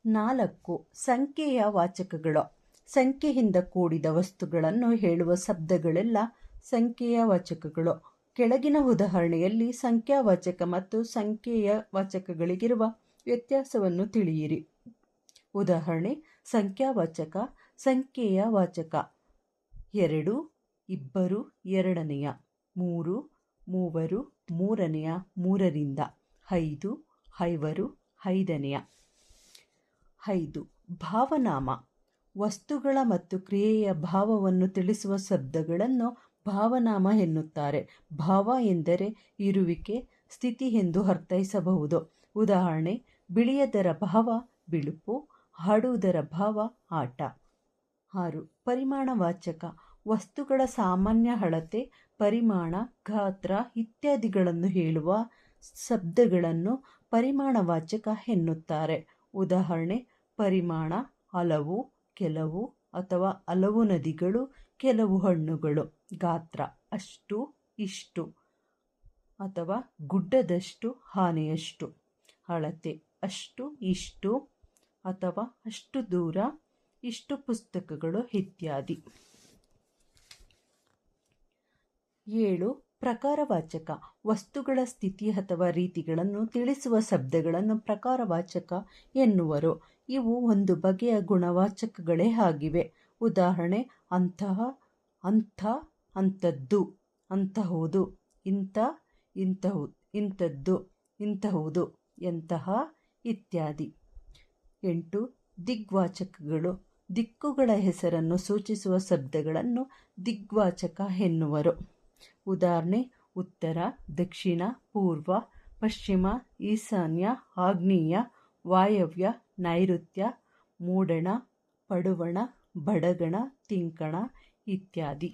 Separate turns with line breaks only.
4. ಸಂಖ್ಯೆಯ ವಾಚಕಗಳು. ಸಂಖ್ಯೆಯಿಂದ ಕೂಡಿದ ವಸ್ತುಗಳನ್ನು ಹೇಳುವ ಶಬ್ದಗಳೆಲ್ಲ ಸಂಖ್ಯೆಯ ವಾಚಕಗಳು. ಕೆಳಗಿನ ಉದಾಹರಣೆಯಲ್ಲಿ ಸಂಖ್ಯಾವಾಚಕ ಮತ್ತು ಸಂಖ್ಯೆಯ ವಾಚಕಗಳಿಗಿರುವ ವ್ಯತ್ಯಾಸವನ್ನು ತಿಳಿಯಿರಿ. ಉದಾಹರಣೆ: ಸಂಖ್ಯಾವಾಚಕ, ಸಂಖ್ಯೆಯ ವಾಚಕ: 2, 2, ಎರಡನೆಯ; 3, ಮೂವರು, ಮೂರನೆಯ, ಮೂರರಿಂದ; 5, 5, ಐದನೆಯ. 5. ಭಾವನಾಮ. ವಸ್ತುಗಳ ಮತ್ತು ಕ್ರಿಯೆಯ ಭಾವವನ್ನು ತಿಳಿಸುವ ಶಬ್ದಗಳನ್ನು ಭಾವನಾಮ ಎನ್ನುತ್ತಾರೆ. ಭಾವ ಎಂದರೆ ಇರುವಿಕೆ, ಸ್ಥಿತಿ ಎಂದು ಅರ್ಥೈಸಬಹುದು. ಉದಾಹರಣೆ: ಬಿಳಿಯದರ ಭಾವ ಬಿಳುಪು, ಆಡುವುದರ ಭಾವ ಆಟ. 6. ಪರಿಮಾಣವಾಚಕ. ವಸ್ತುಗಳ ಸಾಮಾನ್ಯ ಅಳತೆ, ಪರಿಮಾಣ, ಗಾತ್ರ ಇತ್ಯಾದಿಗಳನ್ನು ಹೇಳುವ ಶಬ್ದಗಳನ್ನು ಪರಿಮಾಣವಾಚಕ ಎನ್ನುತ್ತಾರೆ. ಉದಾಹರಣೆ: ಪರಿಮಾಣ: ಹಲವು, ಕೆಲವು ಅಥವಾ ಹಲವು ನದಿಗಳು, ಕೆಲವು ಹಣ್ಣುಗಳು. ಗಾತ್ರ: ಅಷ್ಟು, ಇಷ್ಟು ಅಥವಾ ಗುಡ್ಡದಷ್ಟು, ಆನೆಯಷ್ಟು. ಅಳತೆ: ಅಷ್ಟು, ಇಷ್ಟು ಅಥವಾ ಅಷ್ಟು ದೂರ, ಇಷ್ಟು ಪುಸ್ತಕಗಳು ಇತ್ಯಾದಿ. 7. ಪ್ರಕಾರವಾಚಕ. ವಸ್ತುಗಳ ಸ್ಥಿತಿ ಅಥವಾ ರೀತಿಗಳನ್ನು ತಿಳಿಸುವ ಶಬ್ದಗಳನ್ನು ಪ್ರಕಾರವಾಚಕ ಎನ್ನುವರು. ಇವು ಒಂದು ಬಗೆಯ ಗುಣವಾಚಕಗಳೇ ಆಗಿವೆ. ಉದಾಹರಣೆ: ಅಂತಹ, ಅಂಥ, ಅಂಥದ್ದು, ಅಂತಹುದು, ಇಂಥ, ಇಂಥದ್ದು, ಇಂತಹುದು, ಎಂತಹ ಇತ್ಯಾದಿ. 8. ದಿಗ್ವಾಚಕಗಳು. ದಿಕ್ಕುಗಳ ಹೆಸರನ್ನು ಸೂಚಿಸುವ ಶಬ್ದಗಳನ್ನು ದಿಗ್ವಾಚಕ ಎನ್ನುವರು. ಉದಾಹರಣೆ: ಉತ್ತರ, ದಕ್ಷಿಣ, ಪೂರ್ವ, ಪಶ್ಚಿಮ, ಈಶಾನ್ಯ, ಆಗ್ನೇಯ, ವಾಯವ್ಯ, ನೈಋತ್ಯ, ಮೂಡಣ, ಪಡುವಣ, ಬಡಗಣ, ತಿಂಕಣ ಇತ್ಯಾದಿ.